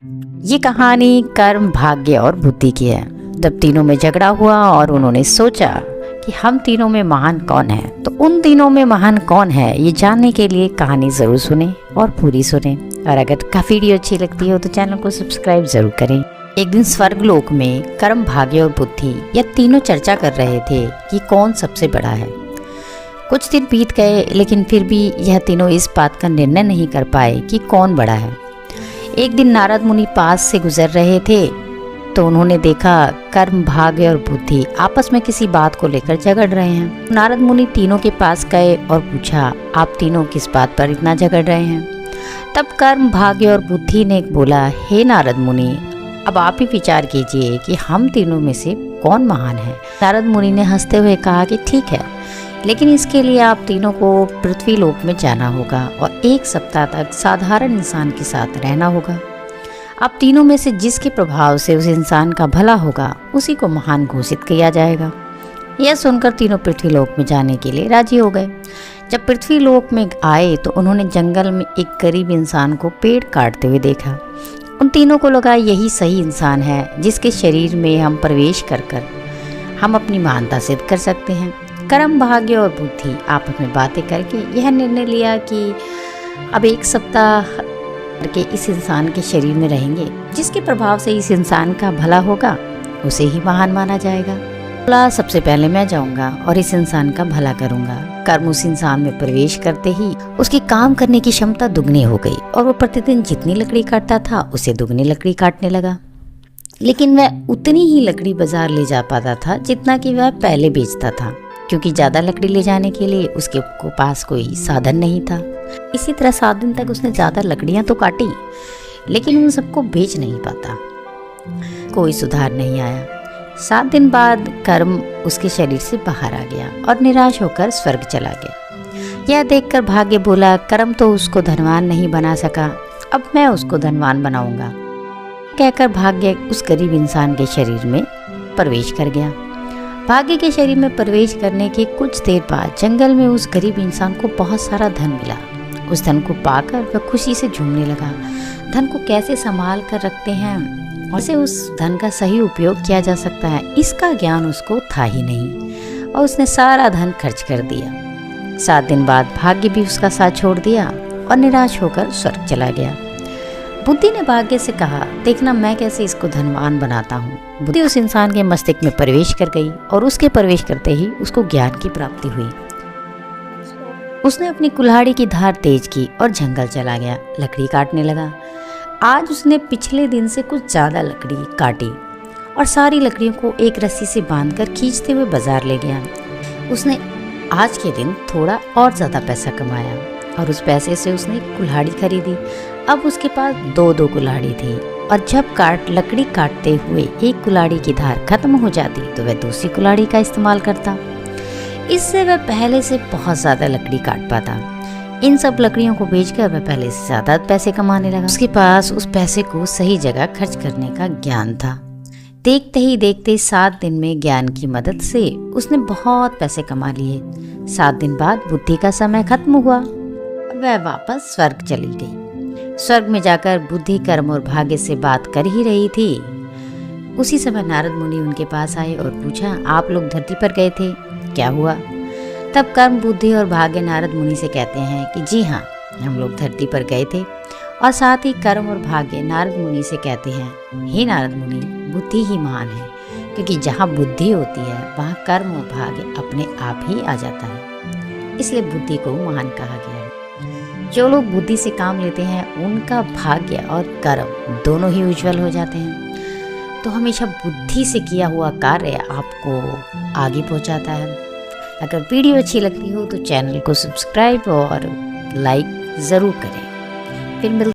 ये कहानी कर्म, भाग्य और बुद्धि की है। जब तीनों में झगड़ा हुआ और उन्होंने सोचा कि हम तीनों में महान कौन है, तो उन तीनों में महान कौन है ये जानने के लिए कहानी जरूर सुने और पूरी सुने। और अगर काफी वीडियो अच्छी लगती हो तो चैनल को सब्सक्राइब जरूर करें। एक दिन स्वर्गलोक में कर्म, भाग्य और बुद्धि ये तीनों चर्चा कर रहे थे कि कौन सबसे बड़ा है। कुछ दिन बीत गए, लेकिन फिर भी यह तीनों इस बात का निर्णय नहीं कर पाए कि कौन बड़ा है। एक दिन नारद मुनि पास से गुजर रहे थे तो उन्होंने देखा कर्म, भाग्य और बुद्धि आपस में किसी बात को लेकर झगड़ रहे हैं। नारद मुनि तीनों के पास गए और पूछा, आप तीनों किस बात पर इतना झगड़ रहे हैं? तब कर्म, भाग्य और बुद्धि ने बोला, हे नारद मुनि, अब आप ही विचार कीजिए कि हम तीनों में से कौन महान है। नारद मुनि ने हंसते हुए कहा कि ठीक है, लेकिन इसके लिए आप तीनों को पृथ्वी लोक में जाना होगा और 1 सप्ताह तक साधारण इंसान के साथ रहना होगा। आप तीनों में से जिसके प्रभाव से उस इंसान का भला होगा उसी को महान घोषित किया जाएगा। यह सुनकर तीनों पृथ्वी लोक में जाने के लिए राजी हो गए। जब पृथ्वी लोक में आए तो उन्होंने जंगल में एक गरीब इंसान को पेड़ काटते हुए देखा। उन तीनों को लगा यही सही इंसान है जिसके शरीर में हम प्रवेश कर हम अपनी महानता सिद्ध कर सकते हैं। कर्म, भाग्य और बुद्धि आपस में बातें करके यह निर्णय लिया कि अब 1 सप्ताह के इस इंसान के शरीर में रहेंगे। जिसके प्रभाव से इस इंसान का भला होगा उसे ही महान माना जाएगा। बोला, सबसे पहले मैं जाऊंगा और इस इंसान का भला करूंगा। कर्म उस इंसान में प्रवेश करते ही उसकी काम करने की क्षमता दुगनी हो गई और वो प्रतिदिन जितनी लकड़ी काटता था उसे दुगनी लकड़ी काटने लगा। लेकिन वह उतनी ही लकड़ी बाजार ले जा पाता था जितना कि वह पहले बेचता था, क्योंकि ज़्यादा लकड़ी ले जाने के लिए उसके पास कोई साधन नहीं था। इसी तरह 7 दिन तक उसने ज़्यादा लकड़ियाँ तो काटी, लेकिन उन सबको बेच नहीं पाता। कोई सुधार नहीं आया। 7 दिन बाद कर्म उसके शरीर से बाहर आ गया और निराश होकर स्वर्ग चला गया। यह देखकर भाग्य बोला, कर्म तो उसको धनवान नहीं बना सका, अब मैं उसको धनवान बनाऊंगा। कहकर भाग्य उस गरीब इंसान के शरीर में प्रवेश कर गया। भाग्य के शरीर में प्रवेश करने के कुछ देर बाद जंगल में उस गरीब इंसान को बहुत सारा धन मिला। उस धन को पाकर वह खुशी से झूमने लगा। धन को कैसे संभाल कर रखते हैं और से उस धन का सही उपयोग किया जा सकता है, इसका ज्ञान उसको था ही नहीं और उसने सारा धन खर्च कर दिया। 7 दिन बाद भाग्य भी उसका साथ छोड़ दिया और निराश होकर स्वर्ग चला गया। बुद्धि ने भाग्य से कहा, देखना मैं कैसे इसको धनवान बनाता हूँ। बुद्धि उस इंसान के मस्तिष्क में प्रवेश कर गई और उसके प्रवेश करते ही उसको ज्ञान की प्राप्ति हुई। उसने अपनी कुल्हाड़ी की धार तेज की और जंगल चला गया, लकड़ी काटने लगा। आज उसने पिछले दिन से कुछ ज़्यादा लकड़ी काटी और सारी लकड़ियों को एक रस्सी से बांधकर खींचते हुए बाजार ले गया। उसने आज के दिन थोड़ा और ज़्यादा पैसा कमाया और उस पैसे से उसने कुल्हाड़ी खरीदी। अब उसके पास 2 कुल्हाड़ी थी और जब लकड़ी काटते हुए एक कुल्हाड़ी की धार खत्म हो जाती तो वह दूसरी कुल्हाड़ी का इस्तेमाल करता। इससे वह पहले से बहुत ज़्यादा लकड़ी काट पाता। इन सब लकड़ियों को बेचकर वह पहले से ज़्यादा पैसे कमाने लगा। उसके पास उस पैसे को सही जगह खर्च करने का ज्ञान था। देखते ही देखते 7 दिन में ज्ञान की मदद से उसने बहुत पैसे कमा लिए। 7 दिन बाद बुद्धि का समय खत्म हुआ, वह वापस स्वर्ग चली गई। स्वर्ग में जाकर बुद्धि, कर्म और भाग्य से बात कर ही रही थी। उसी समय नारद मुनि उनके पास आए और पूछा, आप लोग धरती पर गए थे, क्या हुआ? तब कर्म, बुद्धि और भाग्य नारद मुनि से कहते हैं कि जी हाँ, हम लोग धरती पर गए थे। और साथ ही कर्म और भाग्य नारद मुनि से कहते हैं, हे नारद मुनि, बुद्धि ही महान है, क्योंकि जहाँ बुद्धि होती है वहाँ कर्म और भाग्य अपने आप ही आ जाता है, इसलिए बुद्धि को महान कहा गया है। जो लोग बुद्धि से काम लेते हैं उनका भाग्य और कर्म दोनों ही उज्जवल हो जाते हैं। तो हमेशा बुद्धि से किया हुआ कार्य आपको आगे पहुंचाता है। अगर वीडियो अच्छी लगती हो तो चैनल को सब्सक्राइब और लाइक ज़रूर करें। फिर मिलते